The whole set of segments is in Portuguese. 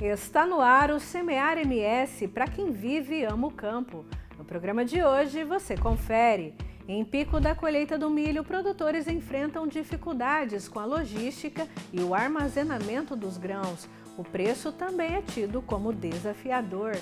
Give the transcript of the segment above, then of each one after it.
Está no ar o Semear MS para quem vive e ama o campo. No programa de hoje você confere. Em pico da colheita do milho, produtores enfrentam dificuldades com a logística e o armazenamento dos grãos. O preço também é tido como desafiador.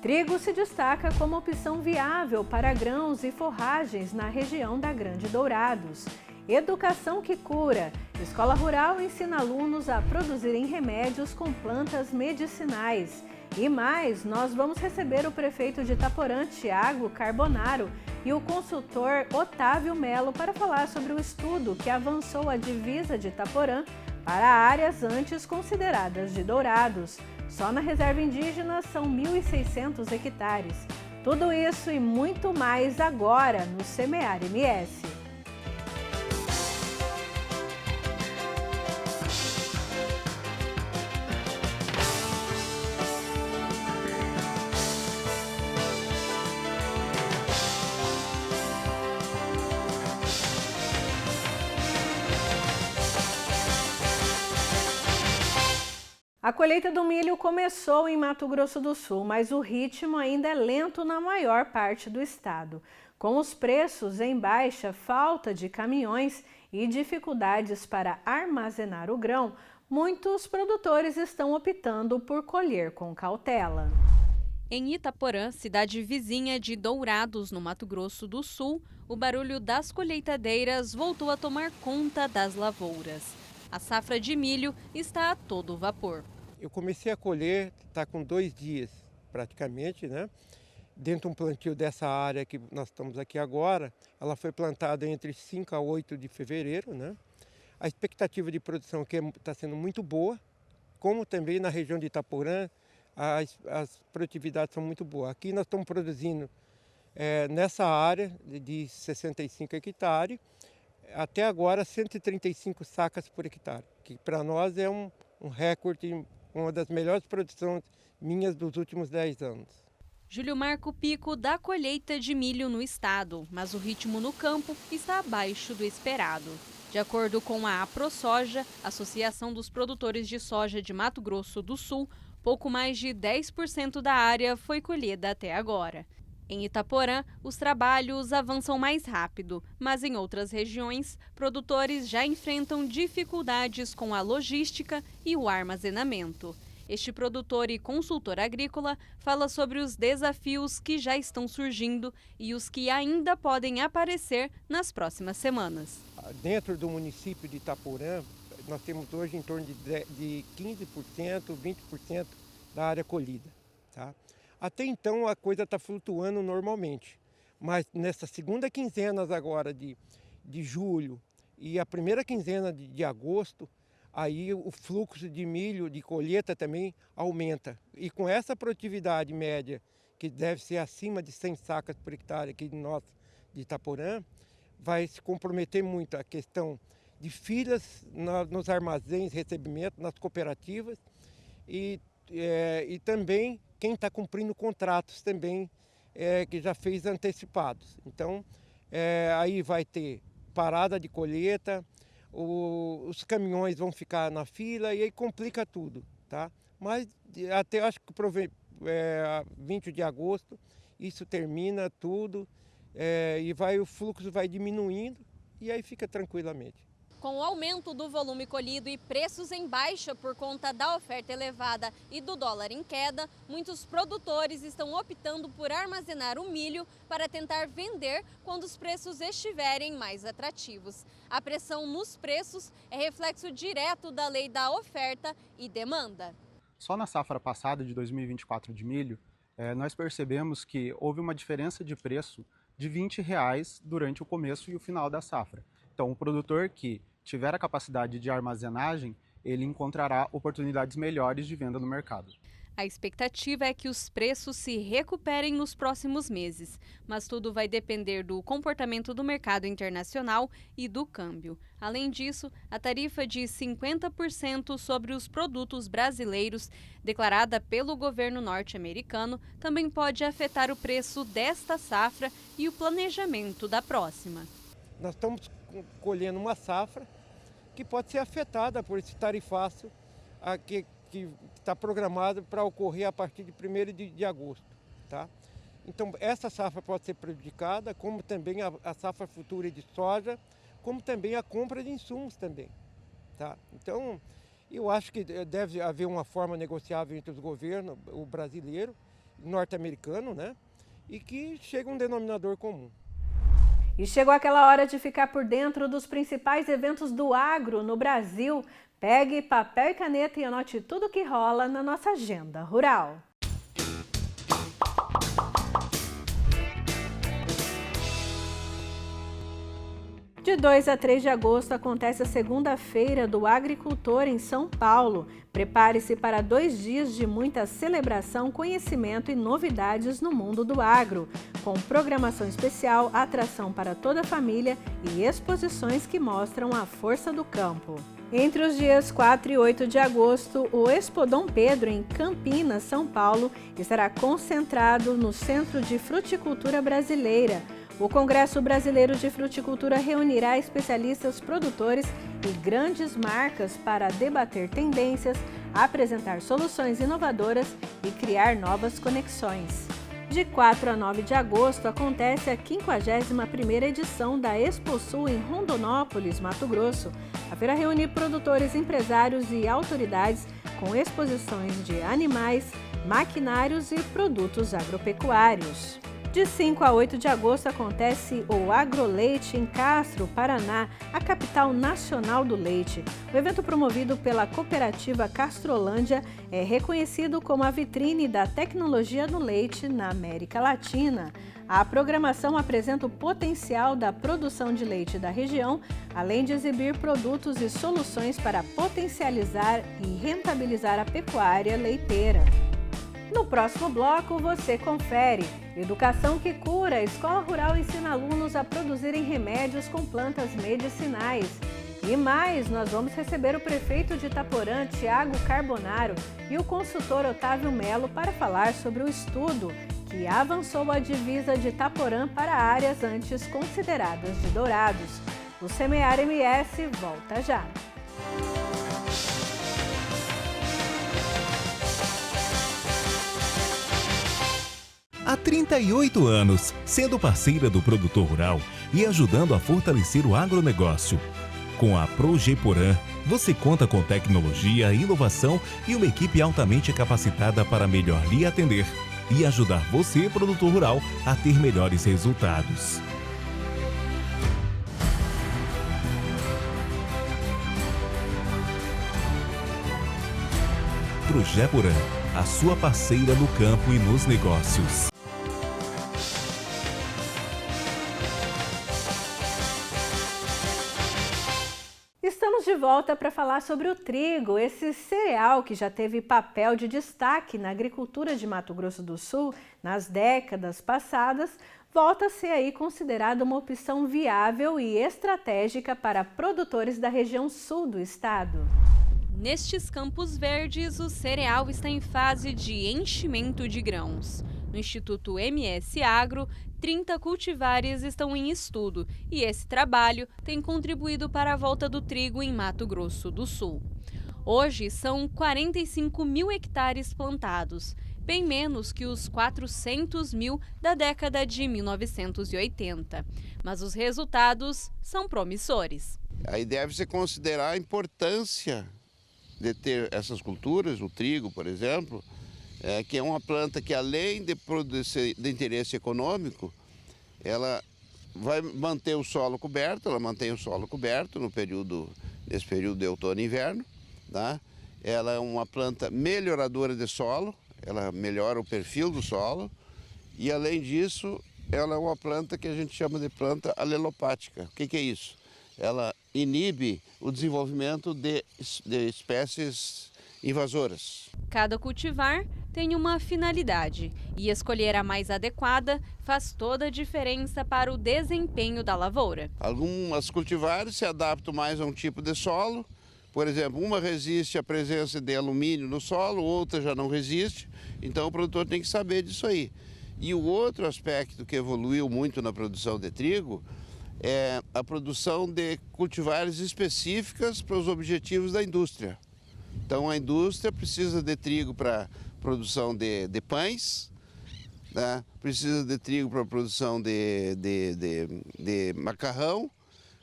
Trigo se destaca como opção viável para grãos e forragens na região da Grande Dourados. Educação que cura. Escola Rural ensina alunos a produzirem remédios com plantas medicinais. E mais, nós vamos receber o prefeito de Itaporã, Tiago Carbonaro, e o consultor Otávio Melo para falar sobre o estudo que avançou a divisa de Itaporã para áreas antes consideradas de Dourados. Só na reserva indígena são 1.600 hectares. Tudo isso e muito mais agora no Semear MS. A colheita do milho começou em Mato Grosso do Sul, mas o ritmo ainda é lento na maior parte do estado. Com os preços em baixa, falta de caminhões e dificuldades para armazenar o grão, muitos produtores estão optando por colher com cautela. Em Itaporã, cidade vizinha de Dourados, no Mato Grosso do Sul, o barulho das colheitadeiras voltou a tomar conta das lavouras. A safra de milho está a todo vapor. Eu comecei a colher, está com 2 dias praticamente, né? Dentro de um plantio dessa área que nós estamos aqui agora, ela foi plantada entre 5 a 8 de fevereiro, né? A expectativa de produção aqui está sendo muito boa, como também na região de Itaporã, as produtividades são muito boas. Aqui nós estamos produzindo nessa área de 65 hectares, até agora 135 sacas por hectare, que para nós é um recorde, uma das melhores produções minhas dos últimos 10 anos. Júlio marca o pico da colheita de milho no estado, mas o ritmo no campo está abaixo do esperado. De acordo com a AproSoja, Associação dos Produtores de Soja de Mato Grosso do Sul, pouco mais de 10% da área foi colhida até agora. Em Itaporã, os trabalhos avançam mais rápido, mas em outras regiões, produtores já enfrentam dificuldades com a logística e o armazenamento. Este produtor e consultor agrícola fala sobre os desafios que já estão surgindo e os que ainda podem aparecer nas próximas semanas. Dentro do município de Itaporã, nós temos hoje em torno de 15%, 20% da área colhida, tá? Até então a coisa está flutuando normalmente, mas nessa segunda quinzena agora de julho e a primeira quinzena de agosto, aí o fluxo de milho, de colheita também aumenta. E com essa produtividade média, que deve ser acima de 100 sacas por hectare aqui de Itaporã, vai se comprometer muito a questão de filas nos armazéns, recebimento, nas cooperativas e também quem está cumprindo contratos também, que já fez antecipados. Então, aí vai ter parada de colheita, os caminhões vão ficar na fila e aí complica tudo, tá? Mas até acho que 20 de agosto isso termina tudo e o fluxo vai diminuindo e aí fica tranquilamente. Com o aumento do volume colhido e preços em baixa por conta da oferta elevada e do dólar em queda, muitos produtores estão optando por armazenar o milho para tentar vender quando os preços estiverem mais atrativos. A pressão nos preços é reflexo direto da lei da oferta e demanda. Só na safra passada de 2024 de milho, nós percebemos que houve uma diferença de preço de R$ 20 durante o começo e o final da safra. Então, o produtor que tiver a capacidade de armazenagem, ele encontrará oportunidades melhores de venda no mercado. A expectativa é que os preços se recuperem nos próximos meses, mas tudo vai depender do comportamento do mercado internacional e do câmbio. Além disso, a tarifa de 50% sobre os produtos brasileiros, declarada pelo governo norte-americano, também pode afetar o preço desta safra e o planejamento da próxima. Nós estamos colhendo uma safra que pode ser afetada por esse tarifaço que está programado para ocorrer a partir de 1º de agosto. Tá? Então, essa safra pode ser prejudicada, como também a safra futura de soja, como também a compra de insumos também. Tá? Então, eu acho que deve haver uma forma negociável entre os governos, o brasileiro, o norte-americano, né? E que chegue a um denominador comum. E chegou aquela hora de ficar por dentro dos principais eventos do agro no Brasil. Pegue papel e caneta e anote tudo o que rola na nossa agenda rural. De 2 a 3 de agosto acontece a segunda-feira do agricultor em São Paulo. Prepare-se para 2 dias de muita celebração, conhecimento e novidades no mundo do agro, com programação especial, atração para toda a família e exposições que mostram a força do campo. Entre os dias 4 e 8 de agosto, o Expo Dom Pedro, em Campinas, São Paulo, estará concentrado no Centro de Fruticultura Brasileira. O Congresso Brasileiro de Fruticultura reunirá especialistas, produtores e grandes marcas para debater tendências, apresentar soluções inovadoras e criar novas conexões. De 4 a 9 de agosto acontece a 51ª edição da Expo Sul em Rondonópolis, Mato Grosso. A feira reúne produtores, empresários e autoridades com exposições de animais, maquinários e produtos agropecuários. De 5 a 8 de agosto acontece o Agroleite em Castro, Paraná, a capital nacional do leite. O evento promovido pela cooperativa Castrolândia é reconhecido como a vitrine da tecnologia no leite na América Latina. A programação apresenta o potencial da produção de leite da região, além de exibir produtos e soluções para potencializar e rentabilizar a pecuária leiteira. No próximo bloco, você confere. Educação que cura. A Escola Rural ensina alunos a produzirem remédios com plantas medicinais. E mais, nós vamos receber o prefeito de Itaporã, Tiago Carbonaro, e o consultor Otávio Melo para falar sobre o estudo que avançou a divisa de Itaporã para áreas antes consideradas de Dourados. O Semear MS volta já. Há 38 anos, sendo parceira do produtor rural e ajudando a fortalecer o agronegócio. Com a Progeporã, você conta com tecnologia, inovação e uma equipe altamente capacitada para melhor lhe atender e ajudar você, produtor rural, a ter melhores resultados. Progeporã, a sua parceira no campo e nos negócios. Estamos de volta para falar sobre o trigo, esse cereal que já teve papel de destaque na agricultura de Mato Grosso do Sul nas décadas passadas, volta a ser aí considerado uma opção viável e estratégica para produtores da região sul do estado. Nestes campos verdes, o cereal está em fase de enchimento de grãos. No Instituto MS Agro, 30 cultivares estão em estudo e esse trabalho tem contribuído para a volta do trigo em Mato Grosso do Sul. Hoje são 45 mil hectares plantados, bem menos que os 400 mil da década de 1980. Mas os resultados são promissores. Aí deve-se considerar a importância de ter essas culturas, o trigo, por exemplo, que é uma planta que, além de produzir de interesse econômico, ela vai manter o solo coberto, ela mantém o solo coberto nesse período de outono e inverno, tá? Ela é uma planta melhoradora de solo, ela melhora o perfil do solo e, além disso, ela é uma planta que a gente chama de planta alelopática. O que é isso? Ela inibe o desenvolvimento de espécies invasoras. Cada cultivar tem uma finalidade e escolher a mais adequada faz toda a diferença para o desempenho da lavoura. Algumas cultivares se adaptam mais a um tipo de solo. Por exemplo, uma resiste à presença de alumínio no solo, outra já não resiste. Então o produtor tem que saber disso aí. E o outro aspecto que evoluiu muito na produção de trigo é a produção de cultivares específicas para os objetivos da indústria. Então a indústria precisa de trigo para produção de pães, né? Precisa de trigo para produção de macarrão,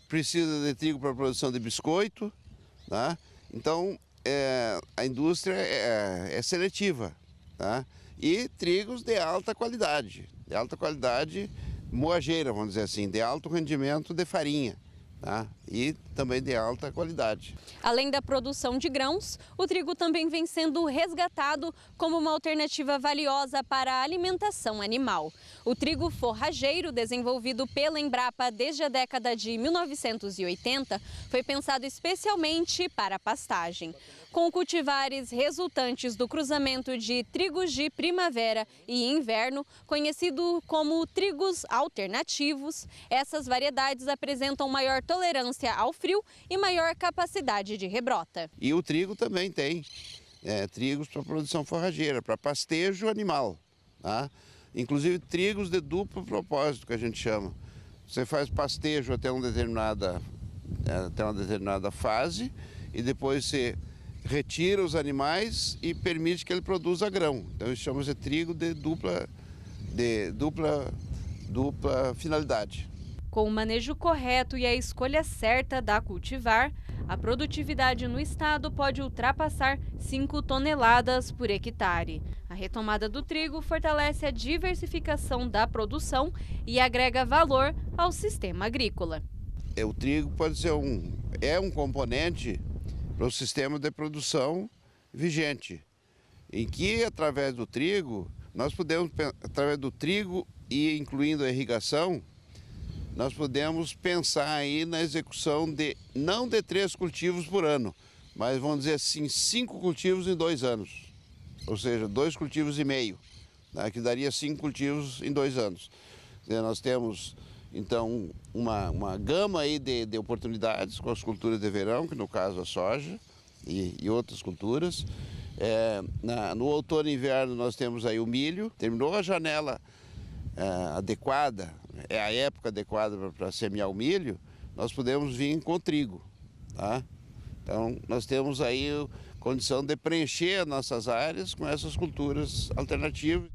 precisa de trigo para produção de biscoito, né? Então a indústria é seletiva, tá? E trigos de alta qualidade moageira, vamos dizer assim, de alto rendimento de farinha. Tá? E também de alta qualidade. Além da produção de grãos, o trigo também vem sendo resgatado como uma alternativa valiosa para a alimentação animal. O trigo forrageiro, desenvolvido pela Embrapa desde a década de 1980, foi pensado especialmente para a pastagem. Com cultivares resultantes do cruzamento de trigos de primavera e inverno, conhecido como trigos alternativos, essas variedades apresentam maior tolerância ao frio e maior capacidade de rebrota. E o trigo também tem trigos para produção forrageira, para pastejo animal, tá? Inclusive trigos de duplo propósito, que a gente chama. Você faz pastejo até uma determinada fase e depois você retira os animais e permite que ele produza grão. Então isso chama-se trigo de dupla finalidade. Com o manejo correto e a escolha certa da cultivar, a produtividade no estado pode ultrapassar 5 toneladas por hectare. A retomada do trigo fortalece a diversificação da produção e agrega valor ao sistema agrícola. O trigo pode ser um componente para o sistema de produção vigente, em que através do trigo, nós podemos, através do trigo e incluindo a irrigação, nós podemos pensar aí na execução não de 3 cultivos por ano, mas vamos dizer assim, 5 cultivos em 2 anos, ou seja, 2 cultivos e meio, né, que daria 5 cultivos em 2 anos. Nós temos então uma gama aí de oportunidades com as culturas de verão, que no caso a soja e outras culturas. No outono e inverno nós temos aí o milho. Terminou a janela adequada, é a época adequada para semear o milho, nós podemos vir com o trigo, tá? Então nós temos aí condição de preencher as nossas áreas com essas culturas alternativas.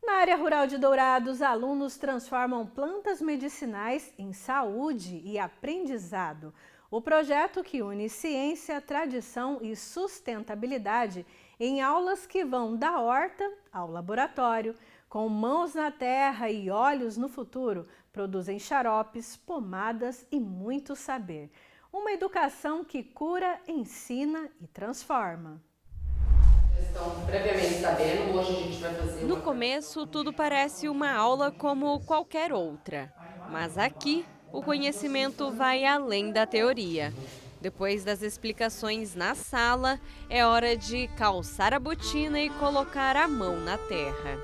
Na área rural de Dourados, alunos transformam plantas medicinais em saúde e aprendizado. O projeto que une ciência, tradição e sustentabilidade em aulas que vão da horta ao laboratório. Com mãos na terra e olhos no futuro, produzem xaropes, pomadas e muito saber. Uma educação que cura, ensina e transforma. Estão previamente sabendo, hoje a gente vai fazer No começo, tudo parece uma aula como qualquer outra, mas aqui o conhecimento vai além da teoria. Depois das explicações na sala, é hora de calçar a botina e colocar a mão na terra.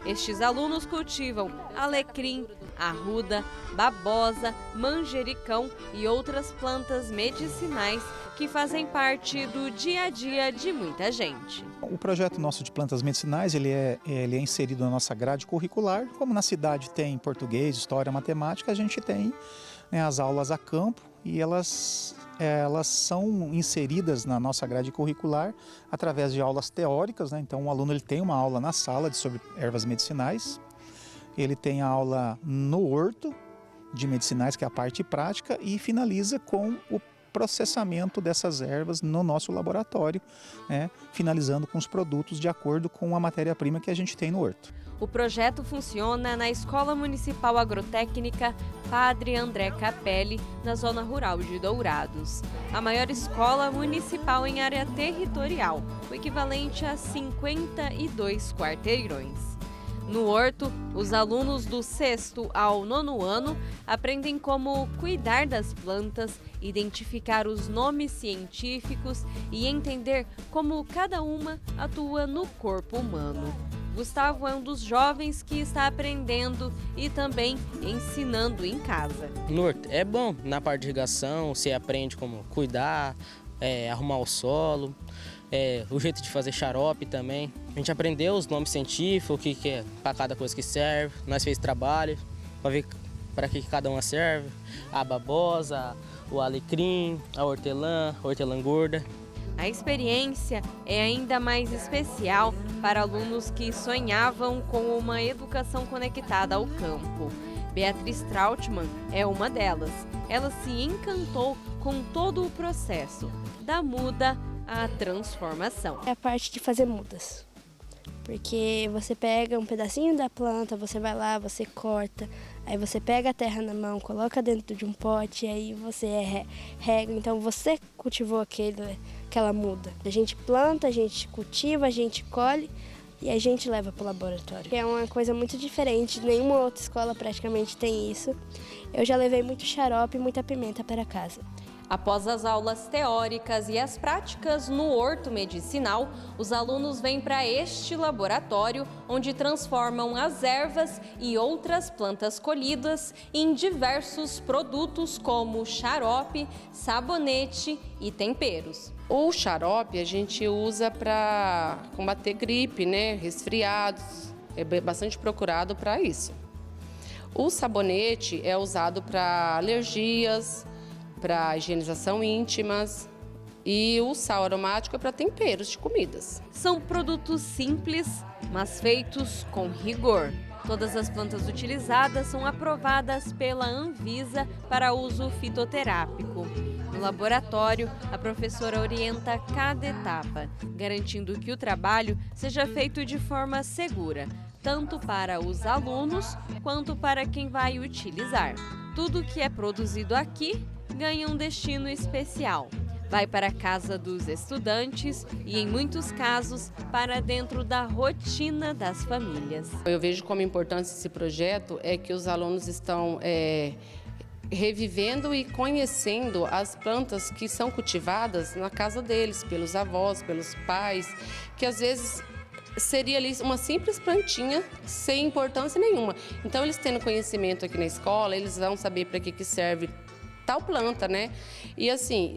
Estes alunos cultivam alecrim, arruda, babosa, manjericão e outras plantas medicinais que fazem parte do dia a dia de muita gente. O projeto nosso de plantas medicinais ele é inserido na nossa grade curricular. Como na cidade tem português, história, matemática, a gente tem, né, as aulas a campo e elas são inseridas na nossa grade curricular através de aulas teóricas, né? Então o aluno ele tem uma aula na sala sobre ervas medicinais, ele tem a aula no horto de medicinais, que é a parte prática, e finaliza com o processamento dessas ervas no nosso laboratório, né? Finalizando com os produtos de acordo com a matéria-prima que a gente tem no horto. O projeto funciona na Escola Municipal Agrotécnica Padre André Capelli, na zona rural de Dourados. A maior escola municipal em área territorial, o equivalente a 52 quarteirões. No horto, os alunos do 6º ao 9º ano aprendem como cuidar das plantas, identificar os nomes científicos e entender como cada uma atua no corpo humano. Gustavo é um dos jovens que está aprendendo e também ensinando em casa. No horto é bom, na parte de irrigação, você aprende como cuidar, arrumar o solo, o jeito de fazer xarope também. A gente aprendeu os nomes científicos, o que é para cada coisa que serve. Nós fez trabalho para ver para que cada uma serve. A babosa, o alecrim, a hortelã gorda. A experiência é ainda mais especial para alunos que sonhavam com uma educação conectada ao campo. Beatriz Trautmann é uma delas. Ela se encantou com todo o processo, da muda à transformação. É a parte de fazer mudas, porque você pega um pedacinho da planta, você vai lá, você corta, aí você pega a terra na mão, coloca dentro de um pote, aí você rega, então você cultivou aquela muda. A gente planta, a gente cultiva, a gente colhe e a gente leva para o laboratório. É uma coisa muito diferente, nenhuma outra escola praticamente tem isso. Eu já levei muito xarope e muita pimenta para casa. Após as aulas teóricas e as práticas no horto medicinal, os alunos vêm para este laboratório, onde transformam as ervas e outras plantas colhidas em diversos produtos como xarope, sabonete e temperos. O xarope a gente usa para combater gripe, né? Resfriados, é bastante procurado para isso. O sabonete é usado para alergias, para higienização íntimas, e o sal aromático é para temperos de comidas. São produtos simples, mas feitos com rigor. Todas as plantas utilizadas são aprovadas pela Anvisa para uso fitoterápico. No laboratório, a professora orienta cada etapa, garantindo que o trabalho seja feito de forma segura, tanto para os alunos quanto para quem vai utilizar. Tudo que é produzido aqui ganha um destino especial. Vai para a casa dos estudantes e, em muitos casos, para dentro da rotina das famílias. Eu vejo como importante esse projeto é que os alunos estão revivendo e conhecendo as plantas que são cultivadas na casa deles, pelos avós, pelos pais, que às vezes seria ali uma simples plantinha sem importância nenhuma. Então, eles tendo conhecimento aqui na escola, eles vão saber para que serve tal planta, né? E assim,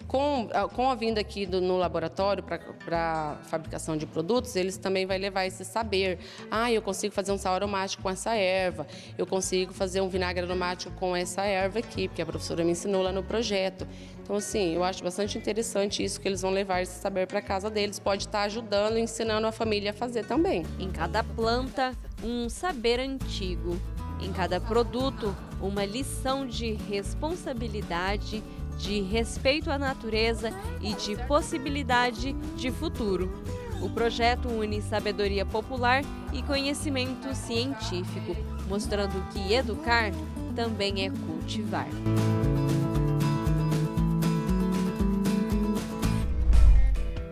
com a vinda aqui no laboratório para fabricação de produtos, eles também vão levar esse saber. Eu consigo fazer um sal aromático com essa erva, eu consigo fazer um vinagre aromático com essa erva aqui, porque a professora me ensinou lá no projeto. Então, assim, eu acho bastante interessante isso, que eles vão levar esse saber para casa deles, pode estar ajudando, ensinando a família a fazer também. Em cada planta, um saber antigo. Em cada produto, uma lição de responsabilidade, de respeito à natureza e de possibilidade de futuro. O projeto une sabedoria popular e conhecimento científico, mostrando que educar também é cultivar.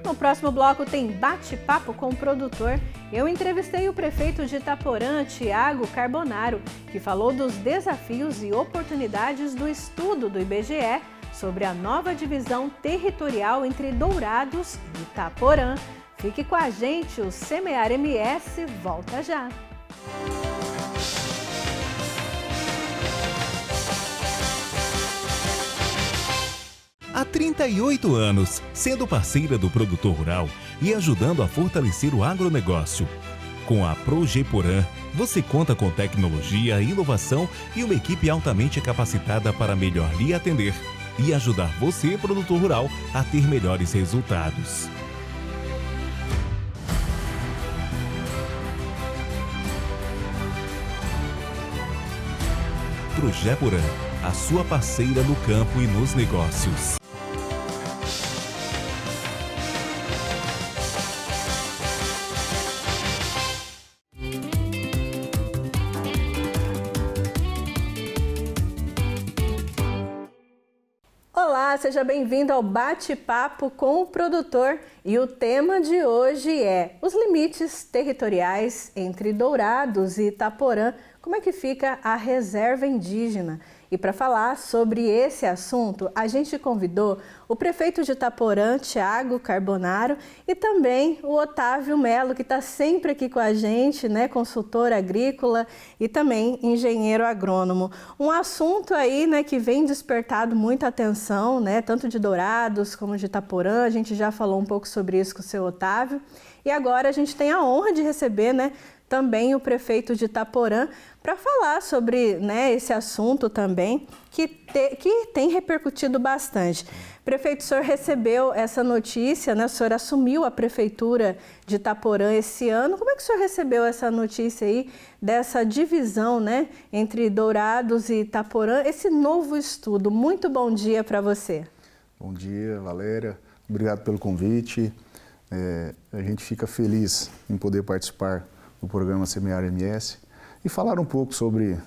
No próximo bloco tem bate-papo com o produtor. Eu entrevistei o prefeito de Itaporã, Tiago Carbonaro, que falou dos desafios e oportunidades do estudo do IBGE sobre a nova divisão territorial entre Dourados e Itaporã. Fique com a gente, o Semear MS volta já. Há 38 anos, sendo parceira do produtor rural e ajudando a fortalecer o agronegócio. Com a Progeporã, você conta com tecnologia, inovação e uma equipe altamente capacitada para melhor lhe atender e ajudar você, produtor rural, a ter melhores resultados. Progeporã, a sua parceira no campo e nos negócios. Olá, seja bem-vindo ao Bate-Papo com o Produtor. E o tema de hoje é os limites territoriais entre Dourados e Itaporã. Como é que fica a reserva indígena? E para falar sobre esse assunto, a gente convidou o prefeito de Itaporã, Tiago Carbonaro, e também o Otávio Melo, que está sempre aqui com a gente, né, consultor agrícola e também engenheiro agrônomo. Um assunto aí, né, que vem despertado muita atenção, né, tanto de Dourados como de Itaporã. A gente já falou um pouco sobre isso com o seu Otávio. E agora a gente tem a honra de receber, né, também o prefeito de Itaporã, para falar sobre, né, esse assunto também, que tem repercutido bastante. Prefeito, o senhor recebeu essa notícia, né? O senhor assumiu a prefeitura de Itaporã esse ano. Como é que o senhor recebeu essa notícia aí, dessa divisão, né, entre Dourados e Itaporã, esse novo estudo? Muito bom dia para você. Bom dia, Valéria. Obrigado pelo convite. A gente fica feliz em poder participar do programa Semear MS e falar um pouco sobre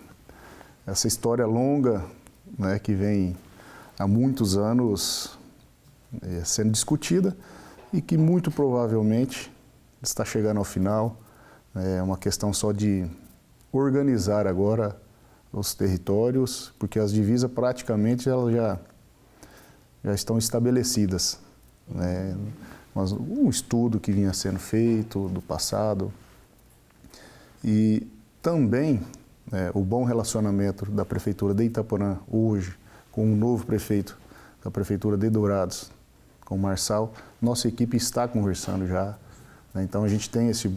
essa história longa, né, que vem há muitos anos sendo discutida e que muito provavelmente está chegando ao final. É uma questão só de organizar agora os territórios, porque as divisas praticamente elas já estão estabelecidas, né? Mas um estudo que vinha sendo feito do passado e também o bom relacionamento da Prefeitura de Itaporã hoje com o novo prefeito da Prefeitura de Dourados, com o Marçal. Nossa equipe está conversando já, né? Então a gente tem esse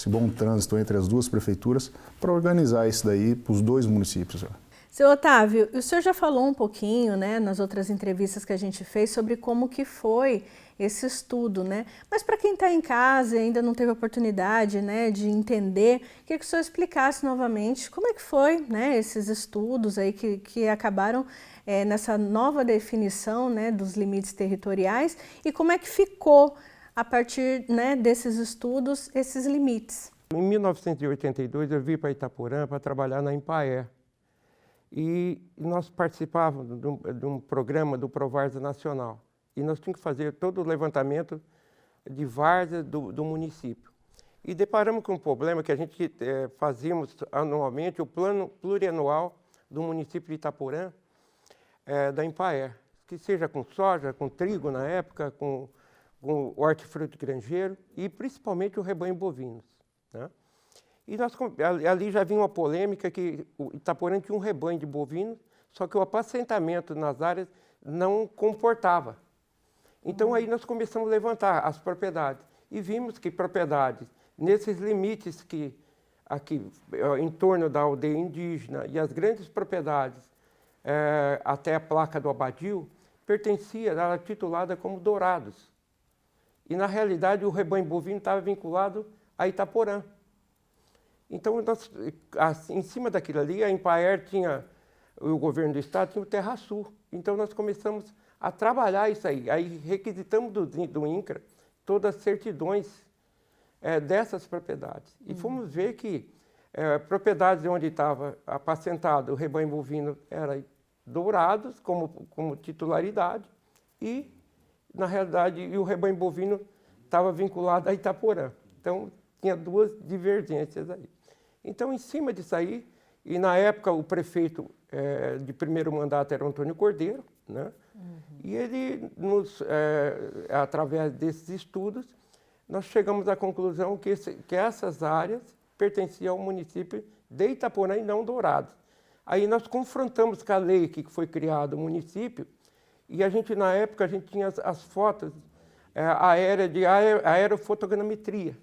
bom trânsito entre as duas prefeituras para organizar isso daí para os dois municípios já. Seu Otávio, o senhor já falou um pouquinho, né, nas outras entrevistas que a gente fez sobre como que foi esse estudo, né? Mas para quem está em casa e ainda não teve oportunidade, né, de entender, queria que o senhor explicasse novamente como é que foi, né, esses estudos aí que acabaram nessa nova definição, né, dos limites territoriais e como é que ficou a partir, né, desses estudos, esses limites. Em 1982 eu vim para Itaporã para trabalhar na Empaer. E nós participávamos de um programa do Provárzea Nacional. E nós tínhamos que fazer todo o levantamento de várzea do município. E deparamos com um problema que a gente fazíamos anualmente, o plano plurianual do município de Itaporã, da Empaer. Que seja com soja, com trigo na época, com hortifruti granjeiro e principalmente o rebanho bovinos, né? E ali já vinha uma polêmica que o Itaporã tinha um rebanho de bovinos, só que o apacentamento nas áreas não comportava. Então aí nós começamos a levantar as propriedades e vimos que propriedades nesses limites que aqui em torno da aldeia indígena e as grandes propriedades até a placa do Abadil era titulada como Dourados. E na realidade o rebanho bovino estava vinculado a Itaporã. Então, em cima daquilo ali, a Empaer o governo do estado tinha o Terra Sul. Então, nós começamos a trabalhar isso aí. Aí, requisitamos do INCRA todas as certidões dessas propriedades. E fomos ver que propriedades onde estava apacentado o rebanho bovino eram Dourados como titularidade e, na realidade, o rebanho bovino estava vinculado a Itaporã. Então, tinha duas divergências aí. Então, em cima disso aí, e na época o prefeito de primeiro mandato era o Antônio Cordeiro, né? E ele, através desses estudos, nós chegamos à conclusão que essas áreas pertenciam ao município de Itaporã e não Dourados. Aí nós confrontamos com a lei que foi criada o município e a gente, na época, tinha as fotos de aerofotogrametria.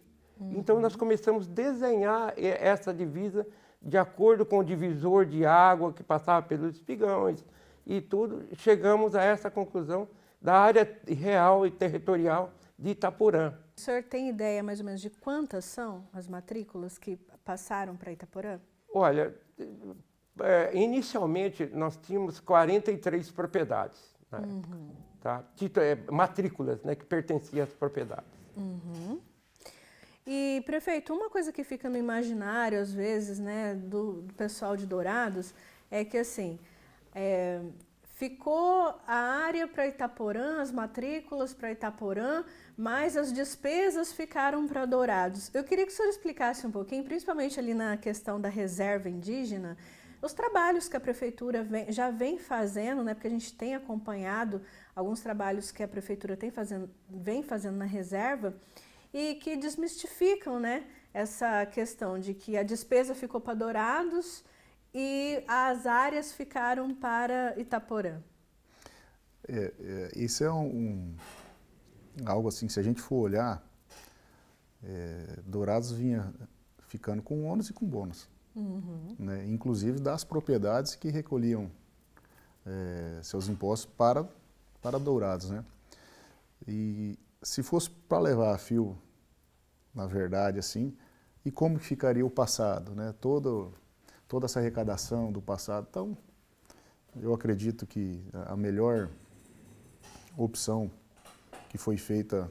Então, nós começamos a desenhar essa divisa de acordo com o divisor de água que passava pelos espigões e tudo. Chegamos a essa conclusão da área real e territorial de Itaporã. O senhor tem ideia, mais ou menos, de quantas são as matrículas que passaram para Itaporã? Olha, inicialmente, nós tínhamos 43 propriedades, né? Tá? Matrículas, né, que pertenciam às propriedades. E, prefeito, uma coisa que fica no imaginário, às vezes, né, do pessoal de Dourados, é que, assim, ficou a área para Itaporã, as matrículas para Itaporã, mas as despesas ficaram para Dourados. Eu queria que o senhor explicasse um pouquinho, principalmente ali na questão da reserva indígena, os trabalhos que a prefeitura já vem fazendo, né, porque a gente tem acompanhado alguns trabalhos que a prefeitura vem fazendo na reserva, e que desmistificam, né, essa questão de que a despesa ficou para Dourados e as áreas ficaram para Itaporã. Isso é algo assim, se a gente for olhar, Dourados vinha ficando com ônus e com bônus, né, inclusive das propriedades que recolhiam seus impostos para para Dourados, né? E se fosse para levar a fio, na verdade, assim, e como que ficaria o passado, né? Toda essa arrecadação do passado. Então, eu acredito que a melhor opção que foi feita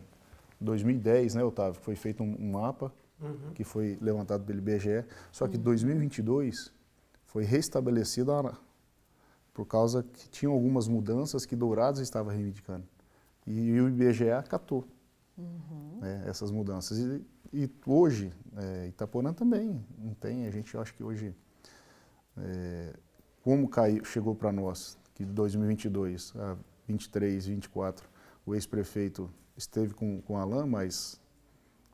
em 2010, né, Otávio? Foi feito um mapa que foi levantado pelo IBGE, só que em 2022 foi restabelecido por causa que tinham algumas mudanças que Dourados estava reivindicando. E o IBGE acatou né, essas mudanças. E hoje, Itaporã também não tem, a gente acha que hoje, como chegou para nós, que de 2022 a 23, 24, o ex-prefeito esteve com Alain, mas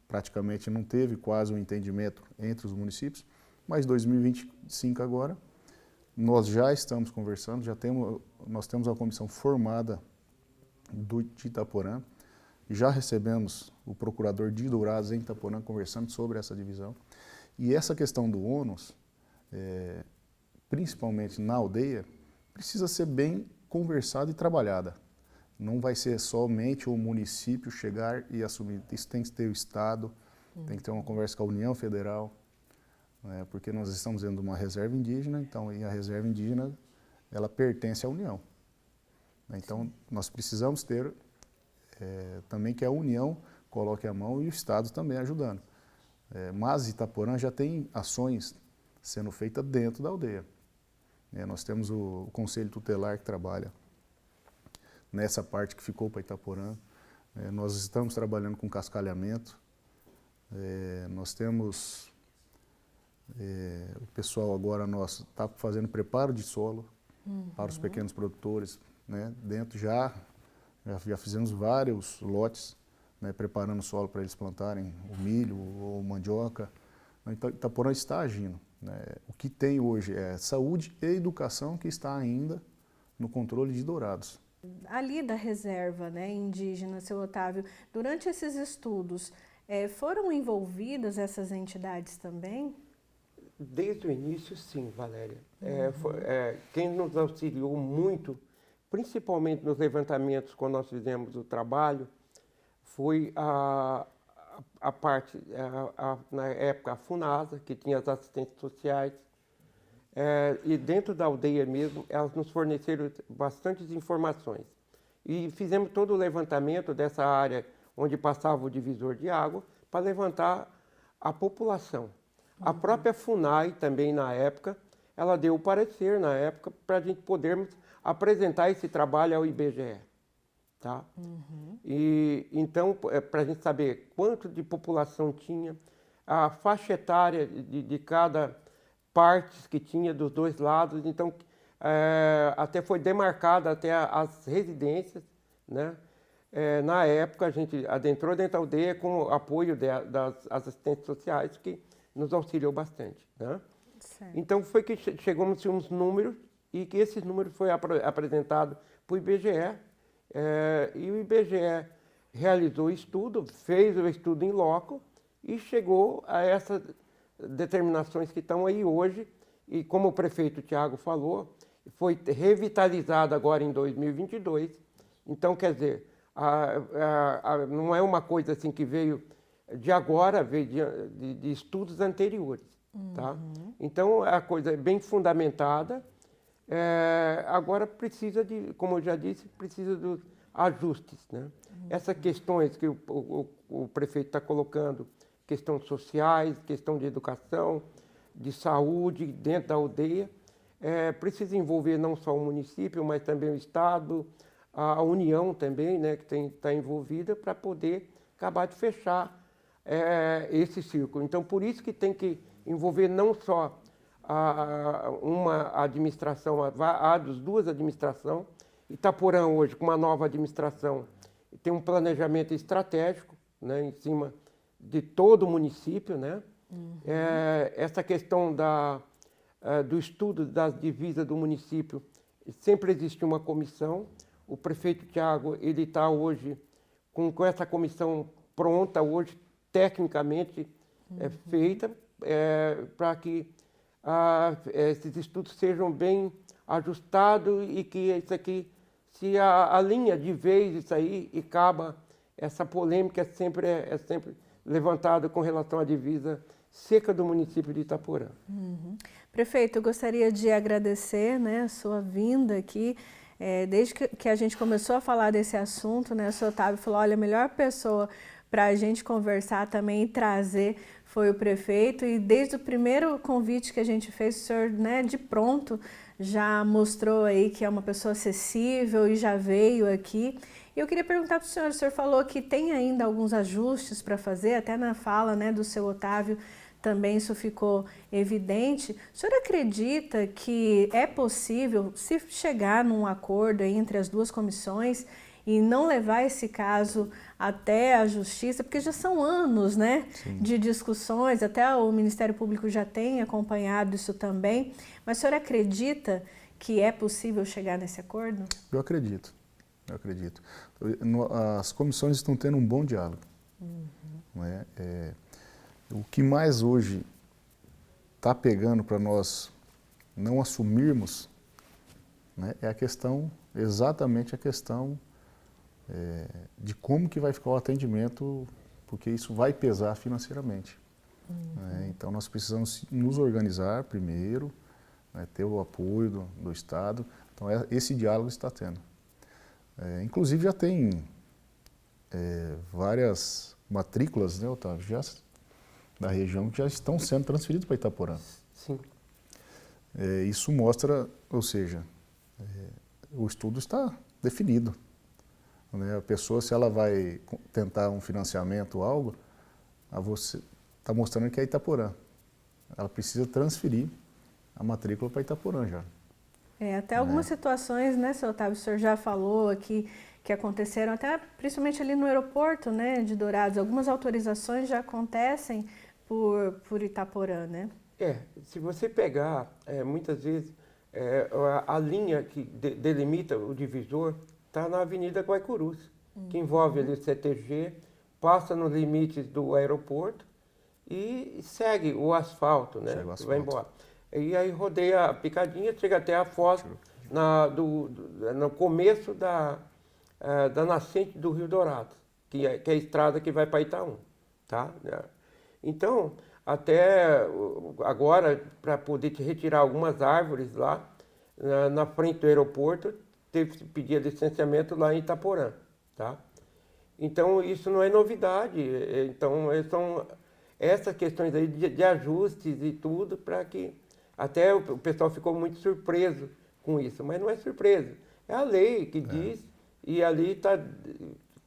praticamente não teve quase um entendimento entre os municípios, mas 2025 agora, nós já estamos conversando, nós temos uma comissão formada de Itaporã, já recebemos o procurador de Dourados em Itaporã conversando sobre essa divisão. E essa questão do ônus, principalmente na aldeia, precisa ser bem conversada e trabalhada. Não vai ser somente o município chegar e assumir. Isso tem que ter o Estado, tem que ter uma conversa com a União Federal, porque nós estamos dentro de uma reserva indígena, então, e a reserva indígena, ela pertence à União. Então, nós precisamos ter também que a União coloque a mão e o Estado também ajudando. Mas Itaporã já tem ações sendo feitas dentro da aldeia. Nós temos o Conselho Tutelar que trabalha nessa parte que ficou para Itaporã. Nós estamos trabalhando com cascalhamento. Nós temos o pessoal agora nosso está fazendo preparo de solo para os pequenos produtores. Dentro já fizemos vários lotes, preparando o solo para eles plantarem o milho ou mandioca. Então, Itaporã está agindo. O que tem hoje é saúde e educação que está ainda no controle de Dourados. Ali da reserva indígena, seu Otávio, durante esses estudos, foram envolvidas essas entidades também? Desde o início, sim, Valéria. Quem nos auxiliou muito, principalmente nos levantamentos quando nós fizemos o trabalho, foi a parte, na época, a FUNASA, que tinha as assistentes sociais, e dentro da aldeia mesmo, elas nos forneceram bastantes informações. E fizemos todo o levantamento dessa área onde passava o divisor de água, para levantar a população. A própria FUNAI também, na época, ela deu o parecer, na época, para a gente podermos apresentar esse trabalho ao IBGE. Tá? E, então, para a gente saber quanto de população tinha, a faixa etária de cada parte que tinha dos dois lados, então até foi demarcada até as residências, né? Na época a gente adentrou dentro da aldeia com o apoio das assistentes sociais, que nos auxiliou bastante, né? Então foi que chegamos a uns números e que esses números foi apresentado para o IBGE, e o IBGE realizou o estudo, fez o estudo em loco e chegou a essas determinações que estão aí hoje. E como o prefeito Tiago falou, foi revitalizado agora em 2022. Então, quer dizer, não é uma coisa assim que veio de agora, veio de estudos anteriores. Tá? Então, a coisa é bem fundamentada. Agora precisa de, como eu já disse, precisa dos ajustes, né? Essas questões que o prefeito está colocando, questões sociais, questão de educação, de saúde dentro da aldeia, precisa envolver não só o município, mas também o Estado, a União também, né, que está envolvida para poder acabar de fechar esse círculo. Então, por isso que tem que envolver não só uma administração, as duas administrações. Itaporã hoje, com uma nova administração, tem um planejamento estratégico, né, em cima de todo o município, né? Essa questão do estudo das divisas do município, sempre existe uma comissão. O prefeito Tiago, ele está hoje com essa comissão pronta, hoje, tecnicamente feita, para que esses estudos sejam bem ajustados e que isso aqui se a linha de vez isso aí e acaba essa polêmica é sempre levantada com relação à divisa seca do município de Itaporã. Prefeito, eu gostaria de agradecer, né, a sua vinda aqui. Desde que a gente começou a falar desse assunto, né, o senhor Otávio falou, olha, a melhor pessoa para a gente conversar também e trazer foi o prefeito, e desde o primeiro convite que a gente fez, o senhor, né, de pronto já mostrou aí que é uma pessoa acessível e já veio aqui. E eu queria perguntar para o senhor falou que tem ainda alguns ajustes para fazer, até na fala, né, do seu Otávio também isso ficou evidente. O senhor acredita que é possível, se chegar num acordo aí entre as duas comissões e não levar esse caso até a justiça, porque já são anos, né, de discussões, até o Ministério Público já tem acompanhado isso também, mas o senhor acredita que é possível chegar nesse acordo? Eu acredito. As comissões estão tendo um bom diálogo. Né? O que mais hoje está pegando para nós não assumirmos, né, é exatamente a questão de como que vai ficar o atendimento, porque isso vai pesar financeiramente. Né? Então nós precisamos nos organizar primeiro, né, ter o apoio do Estado. Então esse diálogo está tendo. Inclusive já tem várias matrículas, né, Otávio, da região que já estão sendo transferidas para Itaporã. Sim. Isso mostra, ou seja, o estudo está definido. Né? A pessoa, se ela vai tentar um financiamento ou algo, você está mostrando que é Itaporã. Ela precisa transferir a matrícula para Itaporã já. Até algumas situações, né, seu Otávio, o senhor já falou aqui, que aconteceram até principalmente ali no aeroporto, né, de Dourados. Algumas autorizações já acontecem por Itaporã, né? Se você pegar, muitas vezes, a linha que delimita o divisor está na Avenida Guaicurus, que envolve ali o CTG, passa nos limites do aeroporto e segue o asfalto, né? Chega o asfalto. Vai embora. E aí rodeia a picadinha, chega até a foz no começo da nascente do Rio Dourado, que é a estrada que vai para Itaú, tá? Então, até agora, para poder te retirar algumas árvores lá, na frente do aeroporto, teve que pedir licenciamento lá em Itaporã, tá? Então, isso não é novidade. Então, são essas questões aí de ajustes e tudo, para que até o pessoal ficou muito surpreso com isso, mas não é surpresa, é a lei que diz, e ali está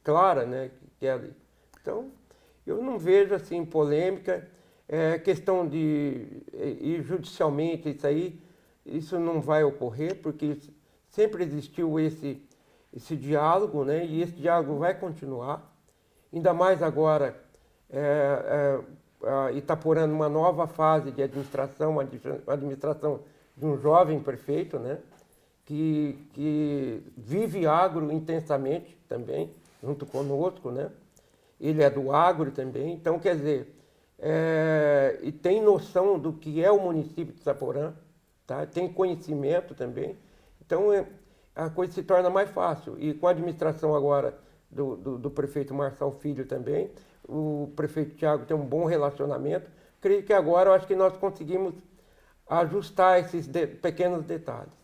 clara, né, que é a lei. Então, eu não vejo assim polêmica, questão de ir judicialmente, isso não vai ocorrer, porque sempre existiu esse diálogo, né, e esse diálogo vai continuar, ainda mais agora Itaporã numa nova fase de administração, uma administração de um jovem prefeito, né, que vive agro intensamente também, junto conosco, né? Ele é do agro também, então quer dizer, e tem noção do que é o município de Itaporã, tá? Tem conhecimento também, então a coisa se torna mais fácil. E com a administração agora do prefeito Marçal Filho também, o prefeito Thiago tem um bom relacionamento, creio que agora eu acho que nós conseguimos ajustar esses pequenos detalhes.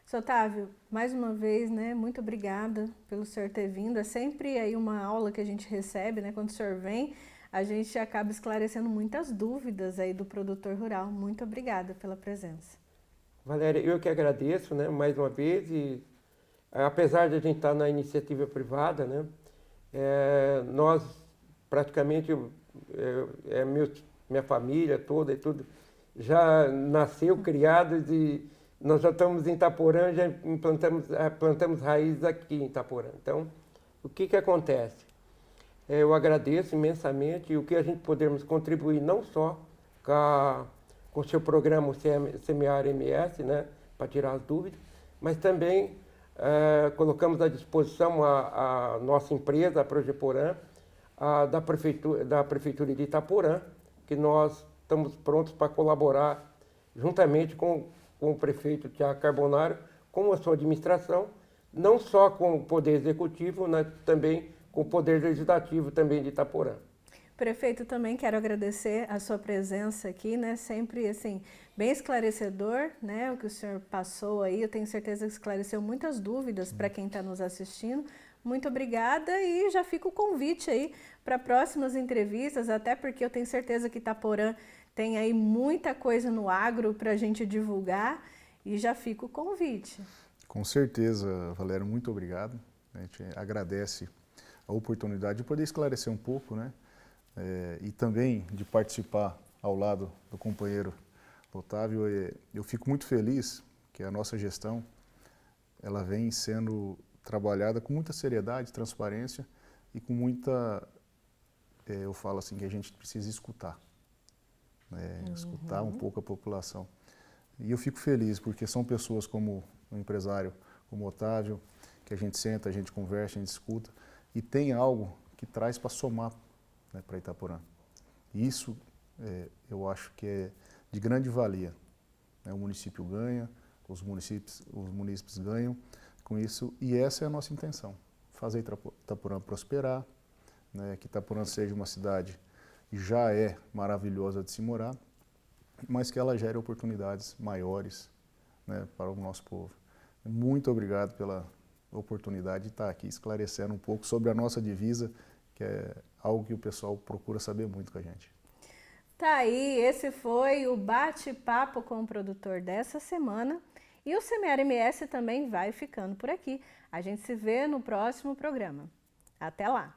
Seu Otávio, mais uma vez, né, muito obrigada pelo senhor ter vindo. É sempre aí uma aula que a gente recebe, né, quando o senhor vem, a gente acaba esclarecendo muitas dúvidas aí do produtor rural. Muito obrigada pela presença. Valéria, eu que agradeço, né, mais uma vez, e apesar de a gente estar na iniciativa privada, né, nós praticamente, minha família toda e tudo, já nasceu, criados, e nós já estamos em Itaporã, já plantamos raízes aqui em Itaporã. Então, o que acontece? Eu agradeço imensamente, e o que a gente podermos contribuir não só com o seu programa Semear MS, né, para tirar as dúvidas, mas também colocamos à disposição a nossa empresa, a Projeporã, da Prefeitura de Itaporã, que nós estamos prontos para colaborar juntamente com o prefeito Thiago Carbonaro, com a sua administração, não só com o Poder Executivo, mas também com o Poder Legislativo também de Itaporã. Prefeito, também quero agradecer a sua presença aqui, né? Sempre, assim, bem esclarecedor, né? O que o senhor passou aí, eu tenho certeza que esclareceu muitas dúvidas para quem está nos assistindo. Muito obrigada e já fica o convite aí para próximas entrevistas, até porque eu tenho certeza que Itaporã tem aí muita coisa no agro para a gente divulgar e já fica o convite. Com certeza, Valério, muito obrigado. A gente agradece a oportunidade de poder esclarecer um pouco, né? E também de participar ao lado do companheiro Otávio. Eu fico muito feliz que a nossa gestão ela vem sendo trabalhada com muita seriedade, transparência e com muita, eu falo assim, que a gente precisa escutar, né? Escutar um pouco a população. E eu fico feliz porque são pessoas como um empresário, como o Otávio, que a gente senta, a gente conversa, a gente escuta e tem algo que traz para somar, né, para Itaporã. Isso eu acho que é de grande valia, né? O município ganha, os munícipes ganham com isso e essa é a nossa intenção, fazer Itaporã prosperar, né? Que Itaporã seja uma cidade que já é maravilhosa de se morar, mas que ela gere oportunidades maiores, né, para o nosso povo. Muito obrigado pela oportunidade de estar aqui esclarecendo um pouco sobre a nossa divisa, que é algo que o pessoal procura saber muito com a gente. Tá aí, esse foi o bate-papo com o produtor dessa semana e o Semear MS também vai ficando por aqui. A gente se vê no próximo programa. Até lá!